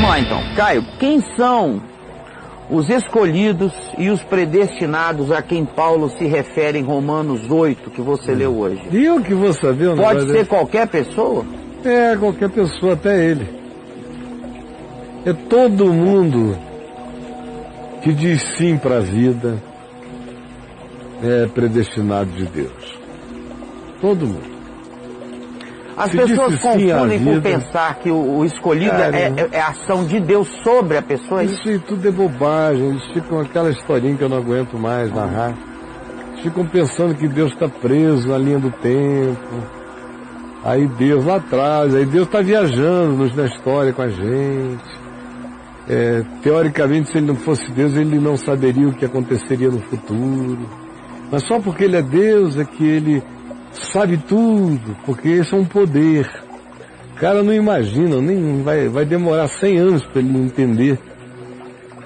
Vamos lá então. Caio, quem são os escolhidos e os predestinados a quem Paulo se refere em Romanos 8, que você leu hoje? E eu que vou saber o Pode ser qualquer pessoa? É, qualquer pessoa, até ele. É todo mundo que diz sim para a vida é predestinado de Deus. Todo mundo. As Se pessoas disse sim à confundem vida, por pensar que o escolhido é a ação de Deus sobre a pessoa. Isso aí tudo é bobagem. Eles ficam aquela historinha que eu não aguento mais narrar. Eles ficam pensando que Deus está preso na linha do tempo. Aí Deus lá atrás, aí Deus está viajando na história com a gente. Teoricamente, se ele não fosse Deus, ele não saberia o que aconteceria no futuro. Mas só porque ele é Deus é que ele sabe tudo, porque esse é um poder. O cara não imagina, nem vai demorar 100 anos para ele entender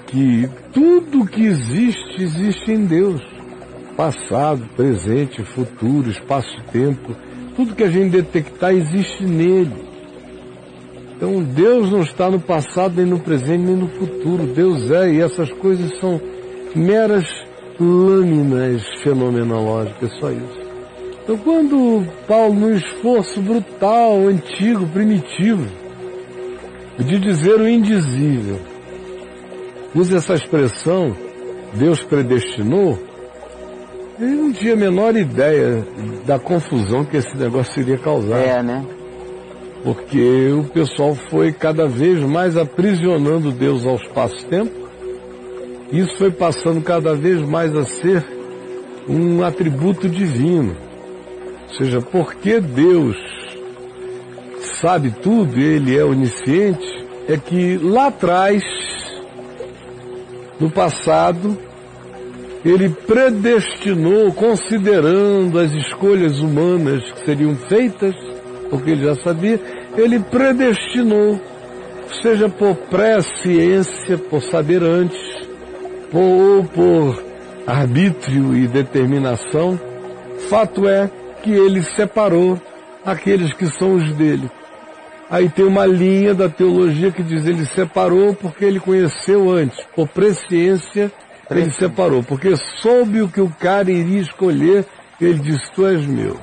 que tudo que existe, existe em Deus. Passado, presente, futuro, espaço-tempo, tudo que a gente detectar existe nele. Então Deus não está no passado, nem no presente, nem no futuro. Deus é, e essas coisas são meras lâminas fenomenológicas, só isso. Então quando Paulo, num esforço brutal, antigo, primitivo, de dizer o indizível, usa essa expressão, Deus predestinou, ele não tinha a menor ideia da confusão que esse negócio iria causar. Né? Porque o pessoal foi cada vez mais aprisionando Deus ao espaço-tempo. Isso foi passando cada vez mais a ser um atributo divino. Ou seja, porque Deus sabe tudo, Ele é onisciente, é que lá atrás, no passado, Ele predestinou, considerando as escolhas humanas que seriam feitas, porque Ele já sabia, Ele predestinou, seja por presciência, por saber antes, ou por arbítrio e determinação. Fato é que Ele separou aqueles que são os dele. Aí tem uma linha da teologia que diz Ele separou porque Ele conheceu antes, por presciência Ele separou, porque soube o que o cara iria escolher, Ele disse, tu és meu.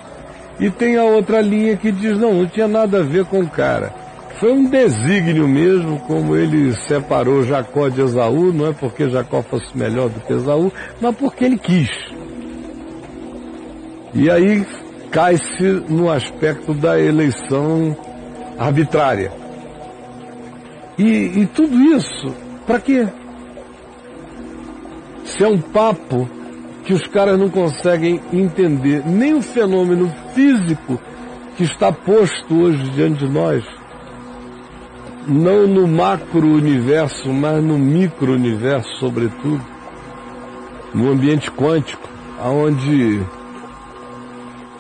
E tem a outra linha que diz, não tinha nada a ver com o cara. Foi um desígnio mesmo, como Ele separou Jacó de Esaú, não é porque Jacó fosse melhor do que Esaú, mas porque Ele quis. E aí cai-se no aspecto da eleição arbitrária. E tudo isso, para quê? Se é um papo que os caras não conseguem entender, nem o fenômeno físico que está posto hoje diante de nós, não no macro-universo, mas no micro-universo, sobretudo, no ambiente quântico, onde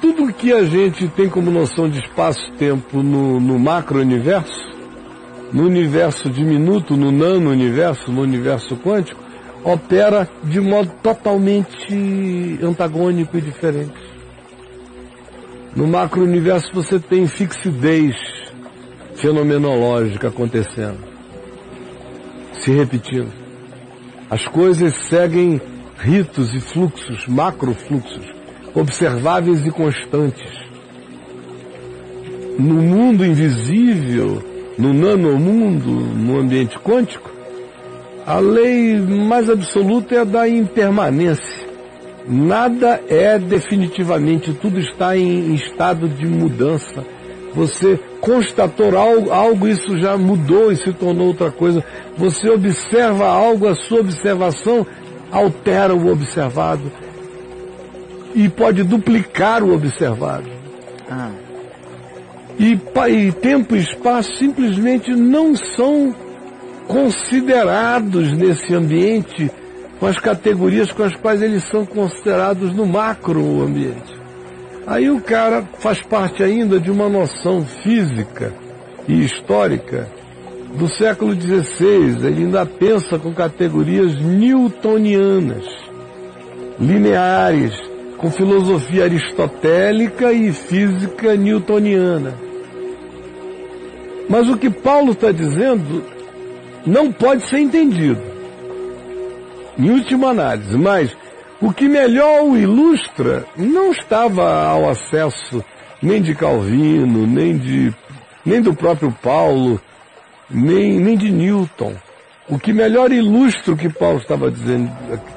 tudo que a gente tem como noção de espaço-tempo no macro-universo, no universo diminuto, no nano-universo, no universo quântico, opera de modo totalmente antagônico e diferente. No macro-universo você tem fixidez fenomenológica acontecendo, se repetindo. As coisas seguem ritos e fluxos, macrofluxos, observáveis e constantes. No mundo invisível, no nanomundo, no ambiente quântico, a lei mais absoluta é a da impermanência. Nada é definitivamente, tudo está em estado de mudança. Você constatou algo, isso já mudou e se tornou outra coisa. Você observa algo, a sua observação altera o observado e pode duplicar o observado. E tempo e espaço simplesmente não são considerados nesse ambiente com as categorias com as quais eles são considerados no macro ambiente. Aí o cara faz parte ainda de uma noção física e histórica do século XVI. Ele ainda pensa com categorias newtonianas, lineares, com filosofia aristotélica e física newtoniana. Mas o que Paulo está dizendo não pode ser entendido, em última análise, mas o que melhor o ilustra não estava ao acesso nem de Calvino, nem do próprio Paulo, nem de Newton. O que melhor ilustra o que Paulo estava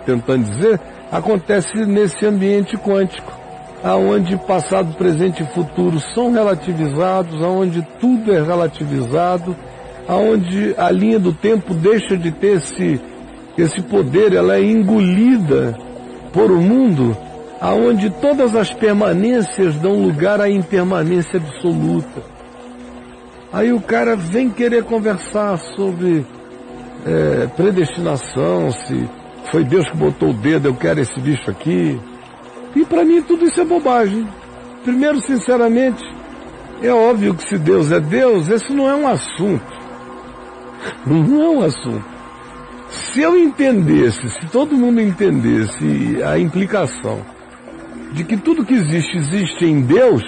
tentando dizer, acontece nesse ambiente quântico, aonde passado, presente e futuro são relativizados, aonde tudo é relativizado, aonde a linha do tempo deixa de ter esse poder, ela é engolida por o mundo, aonde todas as permanências dão lugar à impermanência absoluta. Aí o cara vem querer conversar sobre predestinação, se foi Deus que botou o dedo, eu quero esse bicho aqui. E para mim tudo isso é bobagem. Primeiro, sinceramente, é óbvio que se Deus é Deus, esse não é um assunto. Não é um assunto. Se eu entendesse, se todo mundo entendesse a implicação de que tudo que existe em Deus,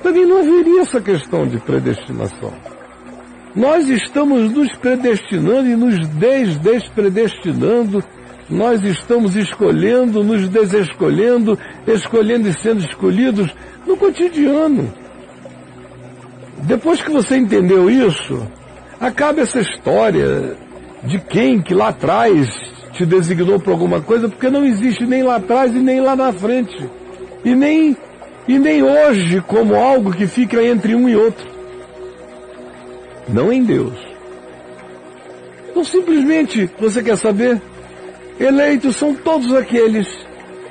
também não haveria essa questão de predestinação. Nós estamos nos predestinando e nos despredestinando, nós estamos escolhendo, nos desescolhendo, escolhendo e sendo escolhidos no cotidiano. Depois que você entendeu isso, acaba essa história de quem que lá atrás te designou para alguma coisa, porque não existe nem lá atrás e nem lá na frente. E nem hoje como algo que fica entre um e outro. Não em Deus. Então simplesmente, você quer saber? Eleitos são todos aqueles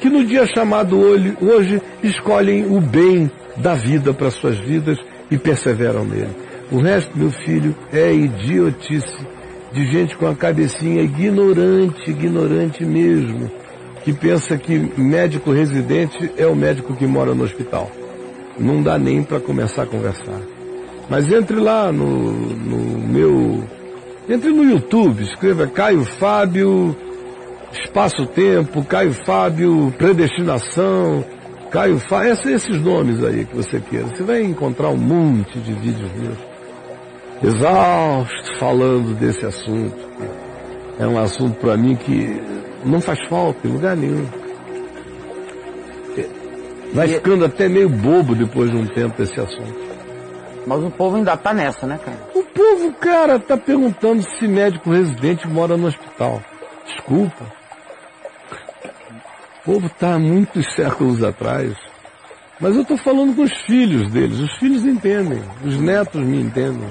que no dia chamado hoje escolhem o bem da vida para suas vidas e perseveram nele. O resto, meu filho, é idiotice de gente com a cabecinha ignorante mesmo, que pensa que médico residente é o médico que mora no hospital. Não dá nem para começar a conversar. Mas entre lá entre no YouTube, escreva Caio Fábio, Espaço-Tempo, Caio Fábio, Predestinação, Caio Fábio, esses nomes aí que você queira. Você vai encontrar um monte de vídeos meus, exausto, falando desse assunto. É um assunto para mim que não faz falta em lugar nenhum. Vai ficando até meio bobo depois de um tempo esse assunto. Mas o povo ainda tá nessa, né, cara? O povo, cara, tá perguntando se médico residente mora no hospital. Desculpa. O povo tá há muitos séculos atrás. Mas eu tô falando com os filhos deles. Os filhos entendem. Os netos me entendem.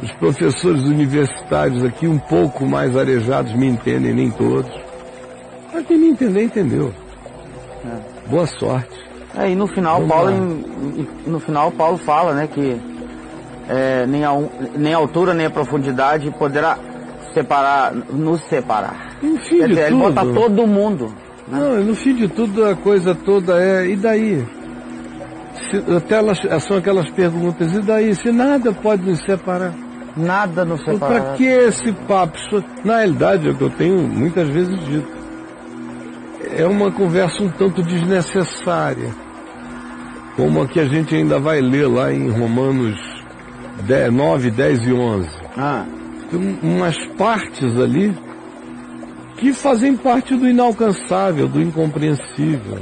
Os professores universitários aqui, um pouco mais arejados, me entendem, nem todos. Mas quem me entender, entendeu. Boa sorte. E no final Paulo fala, né, que nem a altura nem a profundidade poderá nos separar. No fim de tudo, ele bota todo mundo. Né? Não, no fim de tudo a coisa toda e daí? São aquelas perguntas, e daí? Se nada pode nos separar. Nada nos separa. Para que esse papo? Na realidade, é o que eu tenho muitas vezes dito. É uma conversa um tanto desnecessária, como a que a gente ainda vai ler lá em Romanos 9, 10 e 11. Tem umas partes ali que fazem parte do inalcançável, do incompreensível.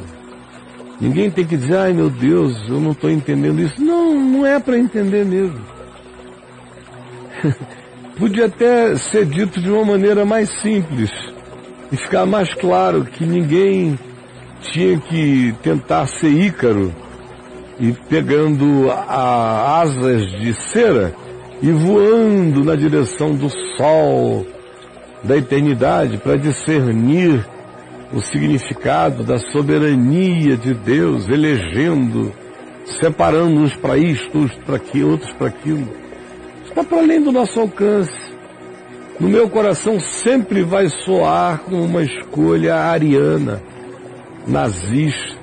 Ninguém tem que dizer, ai meu Deus, eu não estou entendendo isso. Não é para entender mesmo. Podia até ser dito de uma maneira mais simples e ficar mais claro que ninguém tinha que tentar ser Ícaro e pegando asas de cera e voando na direção do sol da eternidade para discernir o significado da soberania de Deus, elegendo, separando uns para isto, uns para aquilo, outros para aquilo. Está para além do nosso alcance. No meu coração sempre vai soar com uma escolha ariana, nazista,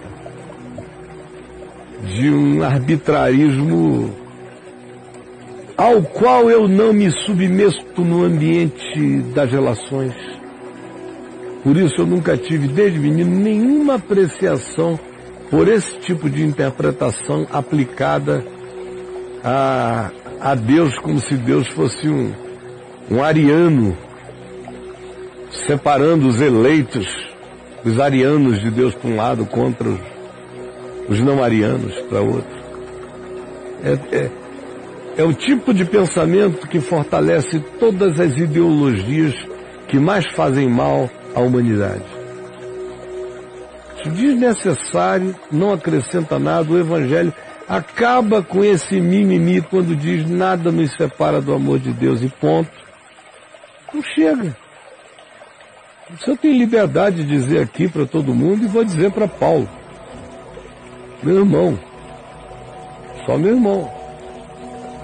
de um arbitrarismo ao qual eu não me submeto no ambiente das relações. Por isso eu nunca tive, desde menino, nenhuma apreciação por esse tipo de interpretação aplicada a Deus como se Deus fosse um ariano, separando os eleitos, os arianos de Deus para um lado contra os não arianos para outro. É o tipo de pensamento que fortalece todas as ideologias que mais fazem mal à humanidade. Desnecessário, não acrescenta nada. O Evangelho acaba com esse mimimi quando diz nada nos separa do amor de Deus e ponto. Não chega. Isso eu tenho liberdade de dizer aqui para todo mundo e vou dizer para Paulo. Meu irmão, só meu irmão.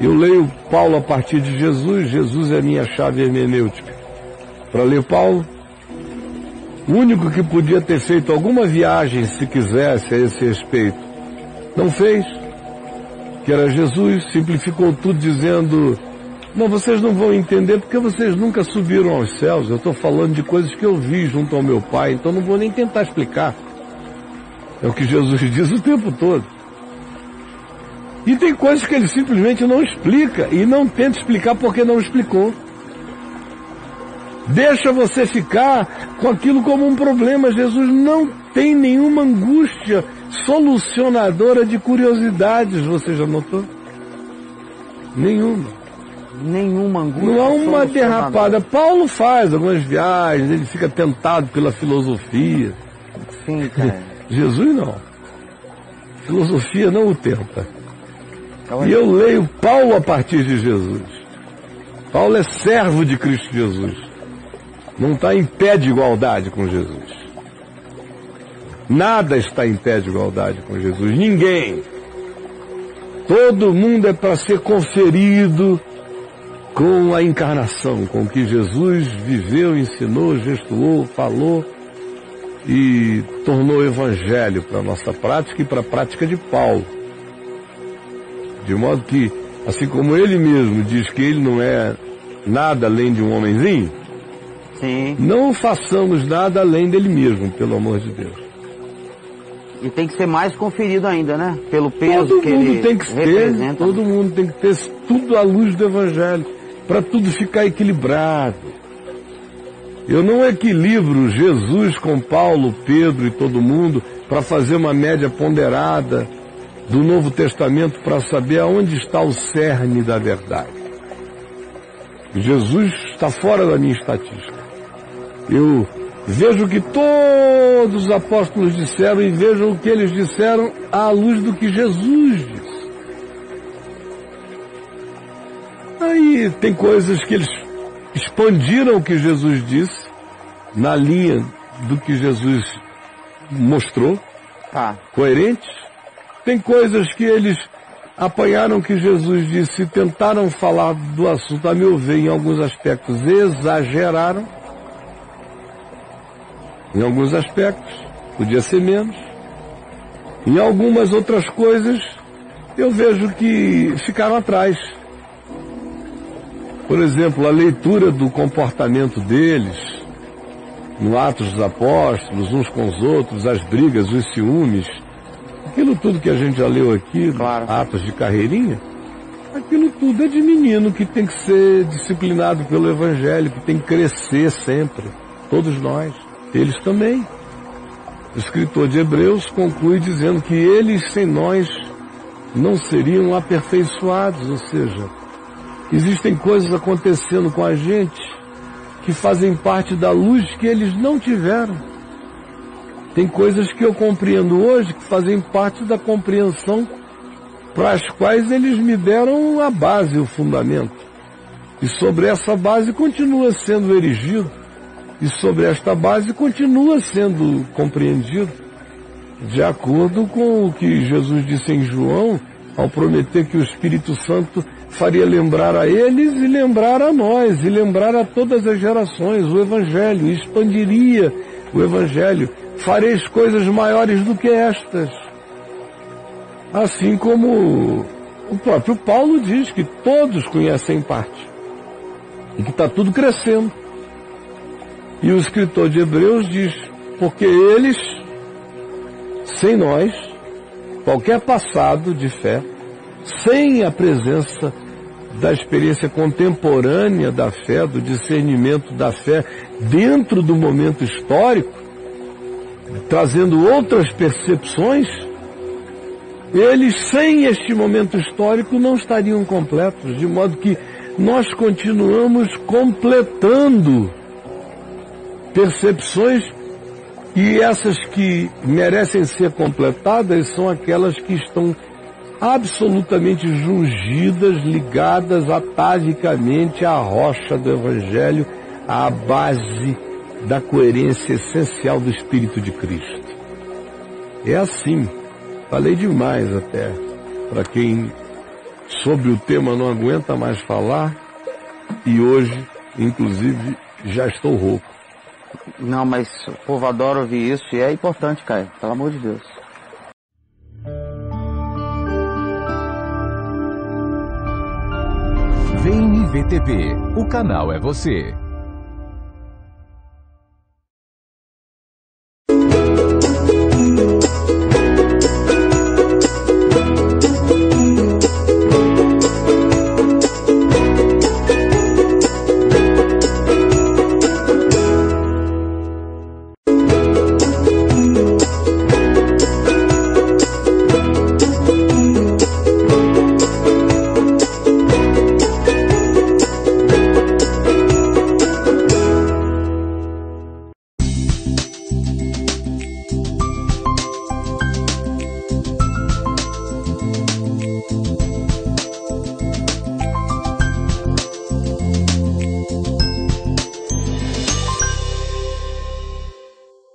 Eu leio Paulo a partir de Jesus, Jesus é a minha chave hermenêutica. Para ler Paulo, o único que podia ter feito alguma viagem, se quisesse, a esse respeito, não fez, que era Jesus, simplificou tudo dizendo, não, vocês não vão entender porque vocês nunca subiram aos céus, eu estou falando de coisas que eu vi junto ao meu Pai, então não vou nem tentar explicar. É o que Jesus diz o tempo todo. E tem coisas que ele simplesmente não explica e não tenta explicar porque não explicou. Deixa você ficar com aquilo como um problema. Jesus não tem nenhuma angústia solucionadora de curiosidades, você já notou? Nenhuma. Nenhuma angústia. Não há uma derrapada. Paulo faz algumas viagens, ele fica tentado pela filosofia. Sim, cara. Jesus não. Filosofia não o tenta. E eu leio Paulo a partir de Jesus. Paulo é servo de Cristo Jesus. Não está em pé de igualdade com Jesus. Nada está em pé de igualdade com Jesus. Ninguém. Todo mundo é para ser conferido com a encarnação, com o que Jesus viveu, ensinou, gestuou, falou e tornou o Evangelho para a nossa prática e para a prática de Paulo. De modo que, assim como ele mesmo diz que ele não é nada além de um homenzinho, sim, não façamos nada além dele mesmo, pelo amor de Deus. E tem que ser mais conferido ainda, né? Pelo peso Todo que mundo ele tem que representa. ter, todo mundo tem que ter tudo à luz do Evangelho, para tudo ficar equilibrado. Eu não equilibro Jesus com Paulo, Pedro e todo mundo para fazer uma média ponderada do Novo Testamento para saber aonde está o cerne da verdade. Jesus está fora da minha estatística. Eu vejo o que todos os apóstolos disseram e vejo o que eles disseram à luz do que Jesus disse. Aí tem coisas que eles expandiram o que Jesus disse na linha do que Jesus mostrou, coerentes. Tem coisas que eles apanharam que Jesus disse e tentaram falar do assunto, a meu ver, em alguns aspectos exageraram. Em alguns aspectos, podia ser menos. Em algumas outras coisas, eu vejo que ficaram atrás. Por exemplo, a leitura do comportamento deles, no Atos dos Apóstolos, uns com os outros, as brigas, os ciúmes, aquilo tudo que a gente já leu aqui, claro, Atos de carreirinha, aquilo tudo é de menino que tem que ser disciplinado pelo Evangelho, que tem que crescer sempre. Todos nós, eles também. O escritor de Hebreus conclui dizendo que eles sem nós não seriam aperfeiçoados, ou seja, existem coisas acontecendo com a gente que fazem parte da luz que eles não tiveram. Tem coisas que eu compreendo hoje que fazem parte da compreensão para as quais eles me deram a base, o fundamento. E sobre essa base continua sendo erigido. E sobre esta base continua sendo compreendido. De acordo com o que Jesus disse em João, ao prometer que o Espírito Santo faria lembrar a eles e lembrar a nós, e lembrar a todas as gerações o Evangelho, e expandiria o Evangelho. Fareis coisas maiores do que estas. Assim como o próprio Paulo diz que todos conhecem parte. E que está tudo crescendo. E o escritor de Hebreus diz, porque eles, sem nós, qualquer passado de fé, sem a presença da experiência contemporânea da fé, do discernimento da fé dentro do momento histórico, trazendo outras percepções, eles sem este momento histórico não estariam completos, de modo que nós continuamos completando percepções, e essas que merecem ser completadas são aquelas que estão absolutamente jungidas, ligadas atavicamente à rocha do Evangelho, à base da coerência essencial do Espírito de Cristo. É assim, falei demais até, para quem sobre o tema não aguenta mais falar, e hoje, inclusive, já estou rouco. Não, mas o povo adora ouvir isso e é importante, Caio, pelo amor de Deus. Vem IVTV, o canal é você.